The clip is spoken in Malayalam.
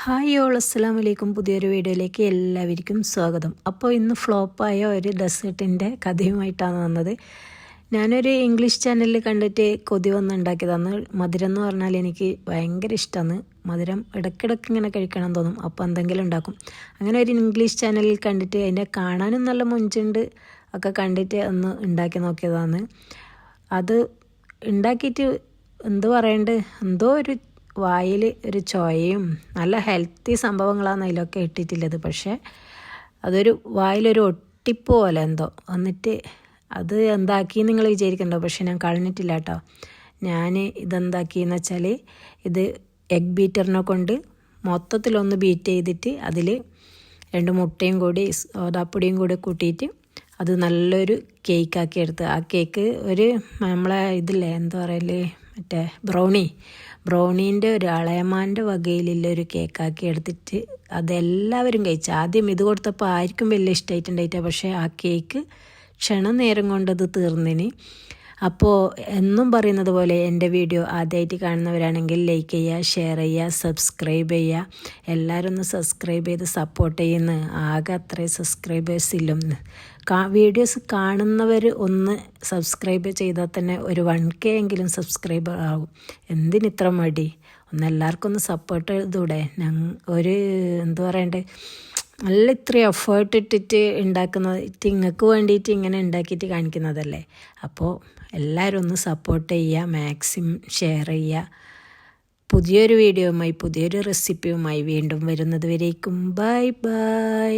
ഹായ് ഓൾ അസ്സലാമു അലൈക്കും. പുതിയൊരു വീഡിയോയിലേക്ക് എല്ലാവർക്കും സ്വാഗതം. അപ്പോൾ ഇന്ന് ഫ്ലോപ്പായ ഒരു ഡെസേർട്ടിൻ്റെ കഥയുമായിട്ടാണ് വന്നത്. ഞാനൊരു ഇംഗ്ലീഷ് ചാനലിൽ കണ്ടിട്ട് കൊതി വന്ന് ഉണ്ടാക്കിയതാണ്. മധുരം എന്ന് പറഞ്ഞാൽ എനിക്ക് ഭയങ്കര ഇഷ്ടമാണ്. മധുരം ഇടയ്ക്കിടയ്ക്ക് ഇങ്ങനെ കഴിക്കണം തോന്നും, അപ്പോൾ എന്തെങ്കിലും ഉണ്ടാക്കും. അങ്ങനെ ഒരു ഇംഗ്ലീഷ് ചാനലിൽ കണ്ടിട്ട് അതിൻ്റെ കാണാനും നല്ല മൊഞ്ചുണ്ട് ഒക്കെ കണ്ടിട്ട് ഒന്ന് ഉണ്ടാക്കി നോക്കിയതാണ്. അത് ഉണ്ടാക്കിയിട്ട് എന്ത് പറയണ്ട്, എന്തോ ഒരു വായിൽ ഒരു ചോയയും നല്ല ഹെൽത്തി സംഭവങ്ങളാണ് അതിലൊക്കെ ഇട്ടിട്ടുള്ളത്. പക്ഷേ അതൊരു വായിലൊരു ഒട്ടിപ്പ് പോലെ എന്തോ എന്നിട്ട് അത് എന്താക്കി നിങ്ങൾ വിചാരിക്കണ്ടോ. പക്ഷെ ഞാൻ കളഞ്ഞിട്ടില്ല കേട്ടോ. ഞാൻ ഇതെന്താക്കിയെന്ന് വെച്ചാൽ ഇത് എഗ് ബീറ്ററിനെ കൊണ്ട് മൊത്തത്തിലൊന്ന് ബീറ്റ് ചെയ്തിട്ട് അതിൽ 2 മുട്ടയും കൂടി സോഡാപ്പൊടിയും കൂടി കൂട്ടിയിട്ട് അത് നല്ലൊരു കേക്കാക്കി എടുത്ത്, ആ കേക്ക് ഒരു നമ്മളെ ഇതില്ലേ എന്താ പറയല്, മറ്റേ ബ്രൗണീൻ്റെ ഒരു അളയമാൻ്റെ വകയിലുള്ളൊരു കേക്കാക്കി എടുത്തിട്ട് അതെല്ലാവരും കഴിച്ചു. ആദ്യം ഇത് കൊടുത്തപ്പോൾ ആർക്കും വലിയ ഇഷ്ടമായിട്ടുണ്ടായിട്ടാണ്. പക്ഷേ ആ കേക്ക് ക്ഷണനേരം കൊണ്ടത് തീർന്നിന്. അപ്പോൾ എന്നും പറയുന്നത് പോലെ എൻ്റെ വീഡിയോ ആദ്യമായിട്ട് കാണുന്നവരാണെങ്കിൽ ലൈക്ക് ചെയ്യുക, ഷെയർ ചെയ്യുക, സബ്സ്ക്രൈബ് ചെയ്യുക. എല്ലാവരും ഒന്ന് സബ്സ്ക്രൈബ് ചെയ്ത് സപ്പോർട്ട് ചെയ്യുന്ന. ആകെ അത്രയും സബ്സ്ക്രൈബേഴ്സ് ഇല്ലും. വീഡിയോസ് കാണുന്നവർ ഒന്ന് സബ്സ്ക്രൈബ് ചെയ്താൽ തന്നെ ഒരു 1K എങ്കിലും സബ്സ്ക്രൈബർ ആകും. എന്തിനിത്ര മടി? എല്ലാവർക്കും ഒന്ന് സപ്പോർട്ട് ചെയ്തൂടെ? ഒരു എന്താ പറയണ്ടേ, നല്ല ഇത്രയും എഫേർട്ട് ഇട്ടിട്ട് ഉണ്ടാക്കുന്നത്, നിങ്ങൾക്ക് വേണ്ടിയിട്ട് ഇങ്ങനെ ഉണ്ടാക്കിയിട്ട് കാണിക്കുന്നതല്ലേ. അപ്പോൾ എല്ലാവരും ഒന്ന് സപ്പോർട്ട് ചെയ്യുക, മാക്സിമം ഷെയർ ചെയ്യുക. പുതിയൊരു വീഡിയോയുമായി പുതിയൊരു റെസിപ്പിയുമായി വീണ്ടും വരുന്നത് വരേക്കും ബൈ ബൈ.